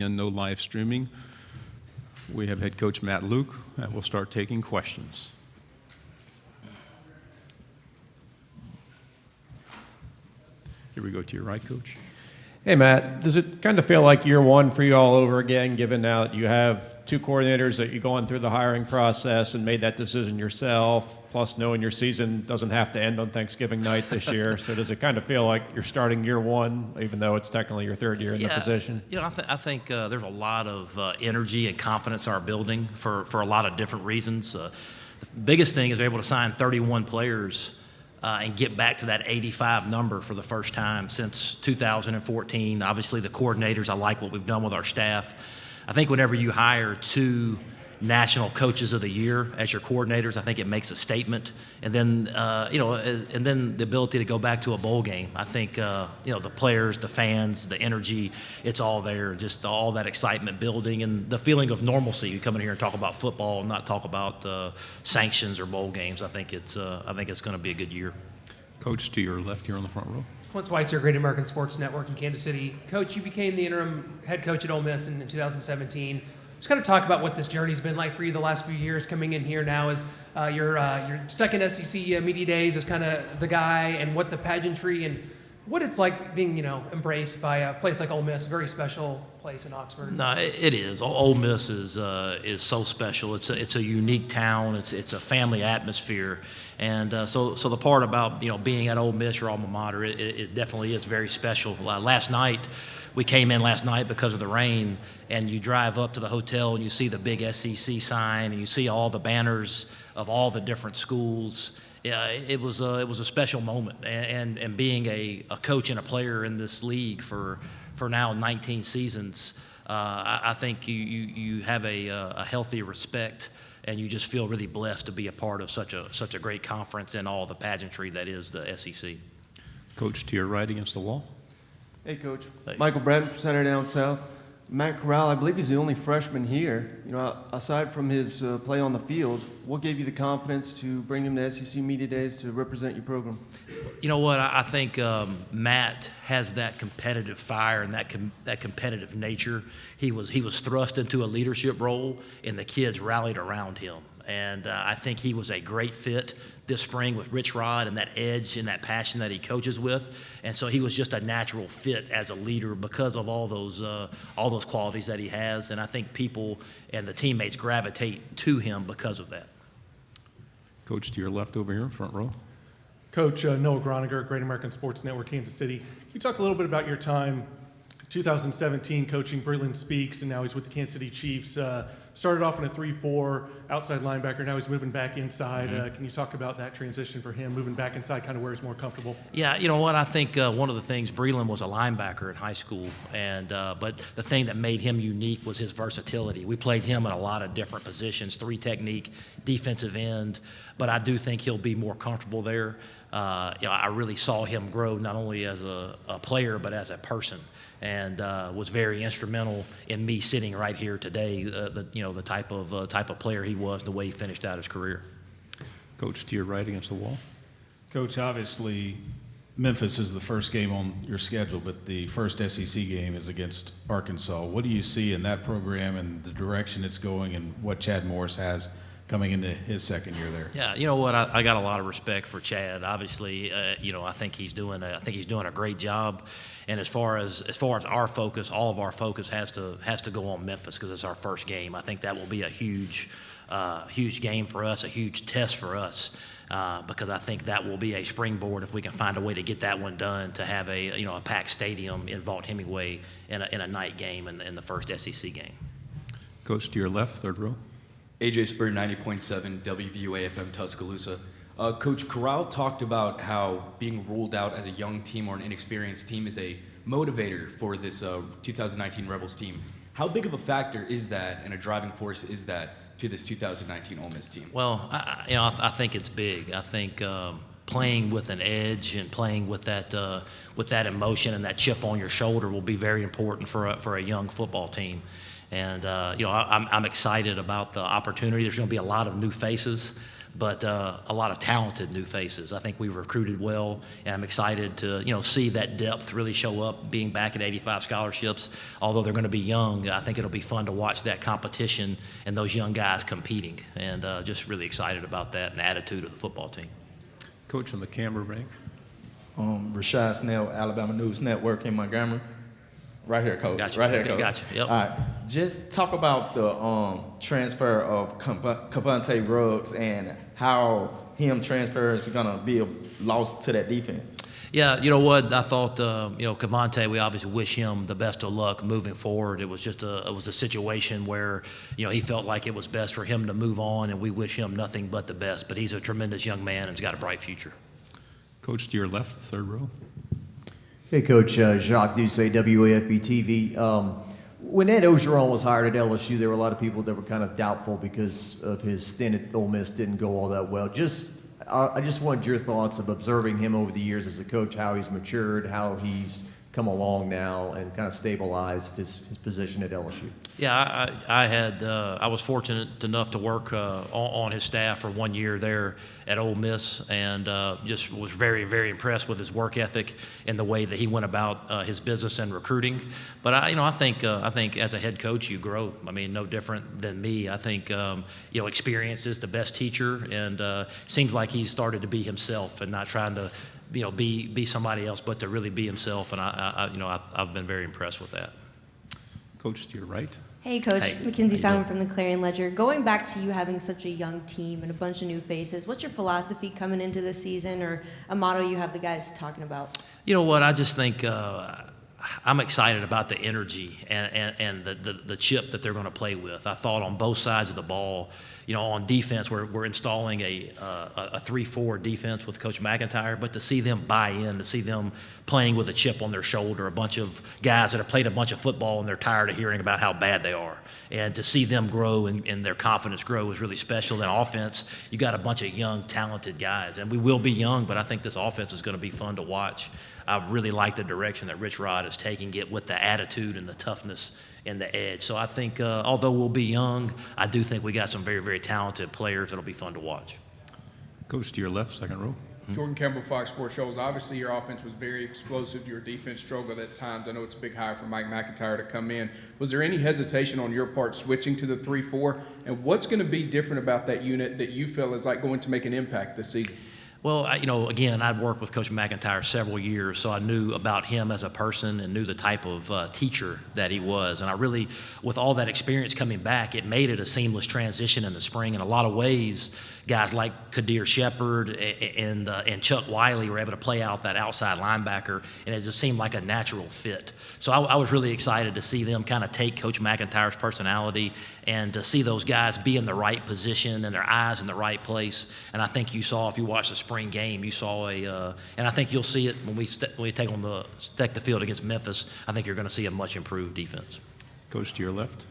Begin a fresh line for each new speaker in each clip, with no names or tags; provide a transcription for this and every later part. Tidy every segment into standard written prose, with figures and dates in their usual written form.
and no live streaming. We have head coach Matt Luke, and we'll start taking questions. Here we go to your right, Coach.
Hey, Matt, does it kind of feel like year one for you all over again, given now that you have two coordinators that you're going through the hiring process and made that decision yourself, plus knowing your season doesn't have to end on Thanksgiving night this year? So does it kind of feel like you're starting year one, even though it's technically your third year in the position?
You know, I think there's a lot of energy and confidence in our building for a lot of different reasons. The biggest thing is we're able to sign 31 players and get back to that 85 number for the first time since 2014. Obviously, the coordinators, I like what we've done with our staff. I think whenever you hire two national coaches of the year as your coordinators, I think it makes a statement. And then, and then the ability to go back to a bowl game. I think, the players, the fans, the energy, it's all there. Just all that excitement building and the feeling of normalcy. You come in here and talk about football and not talk about sanctions or bowl games. I think it's going to be a good year.
Coach, to your left here on the front row.
Clint Schweitzer, Great American Sports Network in Kansas City. Coach, you became the interim head coach at Ole Miss in 2017. Just kind of talk about what this journey's been like for you the last few years, coming in here now as your second SEC Media Days as kind of the guy, and what the pageantry and what it's like being, embraced by a place like Ole Miss, a very special place in Oxford.
No, it is. Ole Miss is so special. It's a unique town. It's a family atmosphere, and so the part about being at Ole Miss, your alma mater, it definitely is very special. Last night. We came in last night because of the rain, and you drive up to the hotel and you see the big SEC sign and you see all the banners of all the different schools. Yeah, it was a special moment, and being a coach and a player in this league for now 19 seasons, I think you have a healthy respect, and you just feel really blessed to be a part of such a great conference and all the pageantry that is the SEC.
Coach, to your right against the wall.
Hey, Coach.
Hey.
Michael Brent, Center Down South. Matt Corral, I believe he's the only freshman here. Aside from his play on the field, what gave you the confidence to bring him to SEC Media Days to represent your program?
You know what? I think Matt has that competitive fire and that competitive nature. He was thrust into a leadership role, and the kids rallied around him. And I think he was a great fit this spring with Rich Rod and that edge and that passion that he coaches with. And so he was just a natural fit as a leader because of all those qualities that he has. And I think people and the teammates gravitate to him because of that.
Coach, to your left over here, front row.
Coach Noah Groniger, Great American Sports Network, Kansas City. Can you talk a little bit about your time, 2017, coaching Breland Speaks, and now he's with the Kansas City Chiefs. Started off in a 3-4 outside linebacker. Now he's moving back inside. Can you talk about that transition for him, moving back inside, kind of where he's more comfortable?
Yeah, you know what? I think one of the things, Breland was a linebacker in high school, and but the thing that made him unique was his versatility. We played him in a lot of different positions, 3 technique, defensive end, but I do think he'll be more comfortable there. I really saw him grow not only as a player but as a person, and was very instrumental in me sitting right here today. The type of player he was, the way he finished out his career.
Coach, to your right against the wall.
Coach, obviously Memphis is the first game on your schedule, but the first SEC game is against Arkansas. What do you see in that program and the direction it's going, and what Chad Morris has coming into his second year there?
Yeah, you know what? I got a lot of respect for Chad. Obviously, I think he's doing a great job. And as far as our focus, all of our focus has to go on Memphis because it's our first game. I think that will be a huge game for us, a huge test for us, because I think that will be a springboard if we can find a way to get that one done, to have a packed stadium in Vaught-Hemingway in a night game in the first SEC game.
Coach, to your left, third row.
AJ Spur, 90.7 WVUA-FM Tuscaloosa. Coach Corral talked about how being ruled out as a young team or an inexperienced team is a motivator for this 2019 Rebels team. How big of a factor is that, and a driving force is that to this 2019 Ole Miss team?
Well, I think it's big. I think playing with an edge and playing with that emotion and that chip on your shoulder will be very important for a young football team. And I'm excited about the opportunity. There's going to be a lot of new faces. but a lot of talented new faces. I think we recruited well, and I'm excited to see that depth really show up. Being back at 85 scholarships, although they're going to be young, I think it'll be fun to watch that competition and those young guys competing, and just really excited about that and the attitude of the football team.
Coach on the camera bank.
Rashad Snell, Alabama News Network in Montgomery. Right here, Coach.
Gotcha.
Right here,
Okay,
Coach.
gotcha. Yep.
All right. Just talk about the transfer of Cavante Ruggs and how him transfer is going to be a loss to that defense.
Yeah, you know what? I thought, Cavante, we obviously wish him the best of luck moving forward. It was just a situation where, he felt like it was best for him to move on, and we wish him nothing but the best. But he's a tremendous young man and he's got a bright future.
Coach to your left, third row.
Hey, Coach, Jacques Doucet, WAFB-TV. When Ed Ogeron was hired at LSU, there were a lot of people that were kind of doubtful because of his stint at Ole Miss didn't go all that well. I just wanted your thoughts of observing him over the years as a coach, how he's matured, how he's come along now and kind of stabilized his position at LSU.
Yeah, I was fortunate enough to work on his staff for 1 year there at Ole Miss, and just was very, very impressed with his work ethic and the way that he went about his business and recruiting. But I think as a head coach you grow. I mean, no different than me. I think experience is the best teacher, and seems like he's started to be himself and not trying to be somebody else, but to really be himself. And I've been very impressed with that.
Coach to your right.
Hey, Coach.
Hey.
Mackenzie
How you
Simon from the Clarion Ledger. Going back to you having such a young team and a bunch of new faces, what's your philosophy coming into this season, or a motto you have the guys talking about?
You know what? I just think I'm excited about the energy and the chip that they're going to play with. I thought on both sides of the ball, on defense, we're installing a 3-4 defense with Coach McIntyre, but to see them buy in, to see them playing with a chip on their shoulder, a bunch of guys that have played a bunch of football and they're tired of hearing about how bad they are, and to see them grow and their confidence grow is really special. And offense, you got a bunch of young, talented guys, and we will be young, but I think this offense is going to be fun to watch. I really like the direction that Rich Rod is taking it with the attitude and the toughness and the edge. So I think, although we'll be young, I do think we got some very, very talented players that'll be fun to watch.
Coach to your left, second row.
Jordan Campbell, Fox Sports Shows. Obviously, your offense was very explosive. Your defense struggled at times. I know it's a big hire for Mike McIntyre to come in. Was there any hesitation on your part switching to the 3-4? And what's going to be different about that unit that you feel is like going to make an impact this season?
Well, again, I'd worked with Coach McIntyre several years, so I knew about him as a person and knew the type of teacher that he was. And I really, with all that experience coming back, it made it a seamless transition in the spring. In a lot of ways, guys like Kadir Shepard and Chuck Wiley were able to play out that outside linebacker, and it just seemed like a natural fit. So I was really excited to see them kind of take Coach McIntyre's personality and to see those guys be in the right position and their eyes in the right place. And I think you saw, if you watched the spring game, you saw and I think you'll see it when we take the field against Memphis. I think you're going to see a much improved defense.
Coach to your left.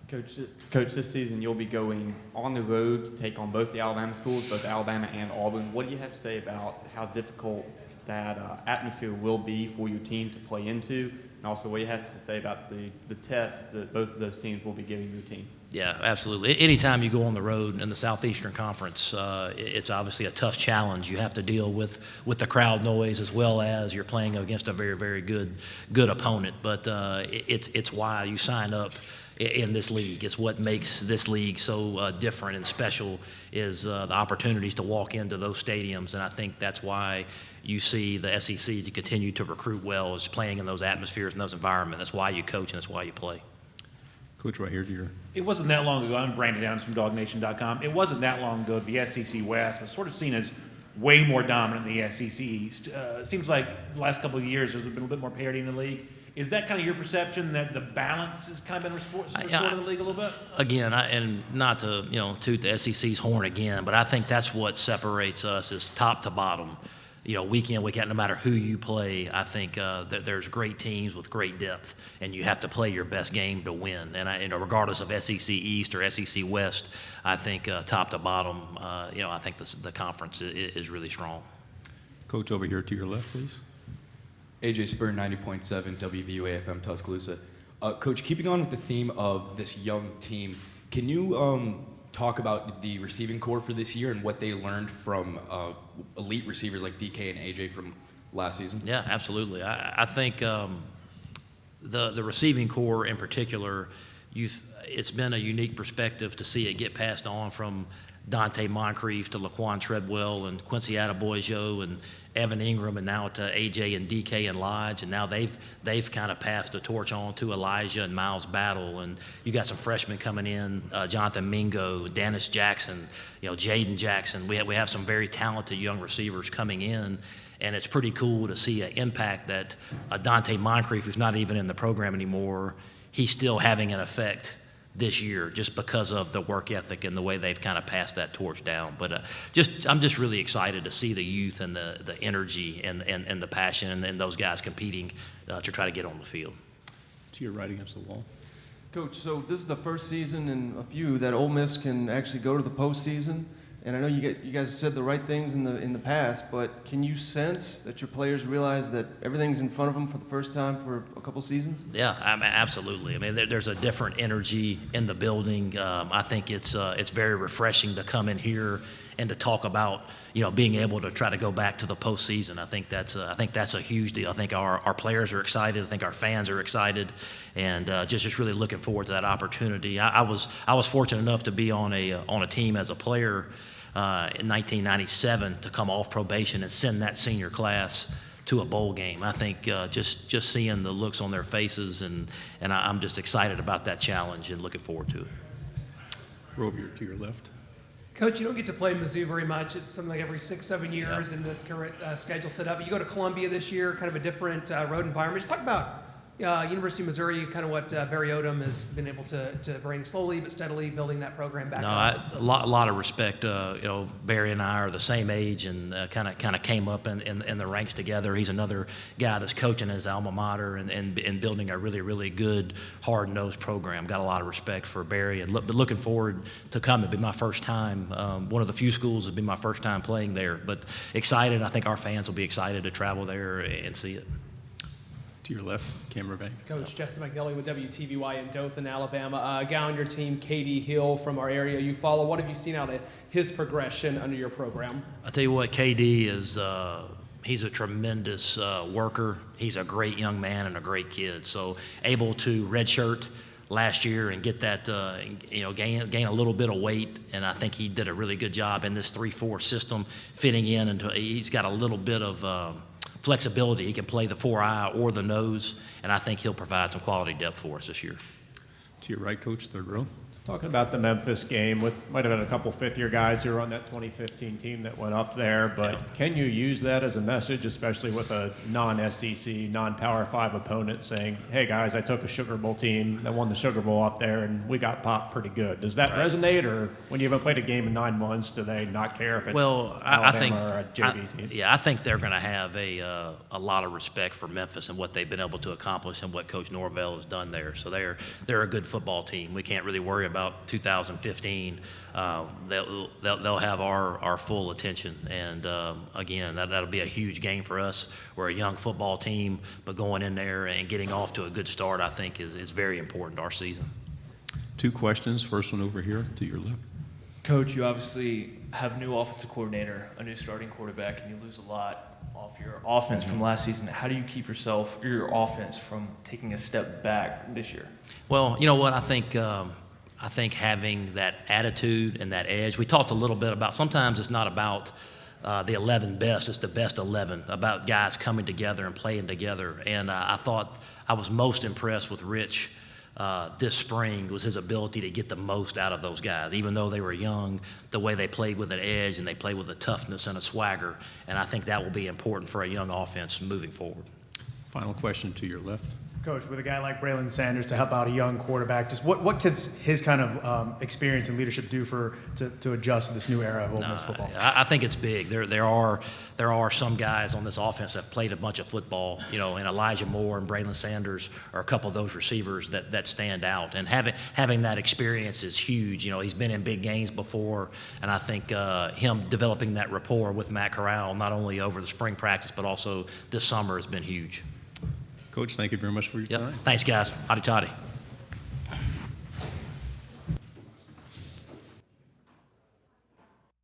Coach, this season you'll be going on the road to take on both the Alabama schools, both Alabama and Auburn. What do you have to say about how difficult that atmosphere will be for your team to play into, and also what do you have to say about the test that both of those teams will be giving your team?
Yeah, absolutely. Anytime you go on the road in the Southeastern Conference, it's obviously a tough challenge. You have to deal with the crowd noise as well as you're playing against a very, very good opponent. But it's why you sign up in this league. It's what makes this league so different and special is the opportunities to walk into those stadiums. And I think that's why you see the SEC to continue to recruit well, is playing in those atmospheres and those environments. That's why you coach and that's why you play.
Coach, right here to your.
It wasn't that long ago. I'm Brandon Adams from DogNation.com. It wasn't that long ago the SEC West was sort of seen as way more dominant than the SEC East. It seems like the last couple of years there's been a little bit more parity in the league. Is that kind of your perception that the balance has kind of been restored in the league a little bit?
Again, and not to toot the SEC's horn again, but I think that's what separates us is top to bottom. Week in, week out, no matter who you play, I think there's great teams with great depth, and you have to play your best game to win. And regardless of SEC East or SEC West, I think top to bottom, I think the conference is really strong.
Coach, over here to your left, please.
AJ Spur, 90.7 WVUA-FM Tuscaloosa. Coach, keeping on with the theme of this young team, can you talk about the receiving core for this year and what they learned from elite receivers like DK and AJ from last season?
Yeah, absolutely. I think the receiving core in particular, it's been a unique perspective to see it get passed on from Dante Moncrief to Laquan Treadwell and Quincy Adebayo and Evan Ingram, and now to AJ and DK and Lodge, and now they've kind of passed the torch on to Elijah and Miles Battle, and you got some freshmen coming in, Jonathan Mingo, Dennis Jackson, Jaden Jackson. We have some very talented young receivers coming in, and it's pretty cool to see an impact that Dante Moncrief, who's not even in the program anymore, he's still having an effect this year just because of the work ethic and the way they've kind of passed that torch down. But I'm just really excited to see the youth and the energy and the passion and those guys competing to try to get on the field.
To your right against the wall.
Coach, so this is the first season in a few that Ole Miss can actually go to the postseason. And I know you guys said the right things in the past, but can you sense that your players realize that everything's in front of them for the first time for a couple seasons?
Yeah, absolutely. I mean, there's a different energy in the building. I think it's very refreshing to come in here and to talk about being able to try to go back to the postseason. I think that's a huge deal. I think our players are excited. I think our fans are excited, and just really looking forward to that opportunity. I was fortunate enough to be on a team as a player in 1997 to come off probation and send that senior class to a bowl game. I think just seeing the looks on their faces, and I'm just excited about that challenge and looking forward to it.
Rover to your left.
Coach, you don't get to play Mizzou very much. It's something like every 6-7 years in this current schedule set up. You go to Columbia this year, kind of a different road environment. Just talk about University of Missouri, kind of what Barry Odom has been able to bring slowly but steadily, building that program back up.
A lot of respect. Barry and I are the same age and kind of came up in the ranks together. He's another guy that's coaching his alma mater and building a really, really good, hard-nosed program. Got a lot of respect for Barry, and looking forward to coming. It'll be my first time. One of the few schools will be my first time playing there, but excited. I think our fans will be excited to travel there and see it.
To your left, camera bank.
Coach Justin McNelly with WTVY in Dothan, Alabama. A guy on your team, Katie Hill, from our area you follow. What have you seen out of his progression under your program?
I'll tell you what, KD is he's a tremendous worker. He's a great young man and a great kid. So able to redshirt last year and get that, gain a little bit of weight, and I think he did a really good job in this 3-4 system, fitting in. And he's got a little bit of flexibility. He can play the 4-eye or the nose, and I think he'll provide some quality depth for us this year.
To your right, Coach, third row.
Talking about the Memphis game, might have been a couple fifth-year guys who were on that 2015 team that went up there, but can you use that as a message, especially with a non-SEC, non-Power 5 opponent saying, hey guys, I took a Sugar Bowl team that won the Sugar Bowl up there and we got popped pretty good. Does that resonate, or when you haven't played a game in 9 months, do they not care if it's Alabama or a JV team?
Yeah, I think they're going to have a lot of respect for Memphis and what they've been able to accomplish and what Coach Norvell has done there. So they're a good football team. We can't really worry about 2015. They'll have our full attention, and again, that'll be a huge game for us. We're a young football team, but going in there and getting off to a good start, I think, is very important to our season.
2 questions. First one over here to your left.
Coach, you obviously have a new offensive coordinator, a new starting quarterback, and you lose a lot off your offense from last season. How do you keep your offense from taking a step back this year?
Well, you know what, I think having that attitude and that edge, we talked a little bit about, sometimes it's not about the 11 best, it's the best 11, about guys coming together and playing together. And I thought I was most impressed with Rich this spring was his ability to get the most out of those guys. Even though they were young, the way they played with an edge and they played with a toughness and a swagger. And I think that will be important for a young offense moving forward.
Final question to your left.
Coach, with a guy like Braylon Sanders to help out a young quarterback, just what could his kind of experience and leadership do to adjust to this new era of Ole Miss football?
I think it's big. There are some guys on this offense that have played a bunch of football, and Elijah Moore and Braylon Sanders are a couple of those receivers that stand out. And having that experience is huge. He's been in big games before, and I think him developing that rapport with Matt Corral, not only over the spring practice but also this summer, has been huge.
Coach, thank you very much for your time.
Thanks, guys. Howdy toddy.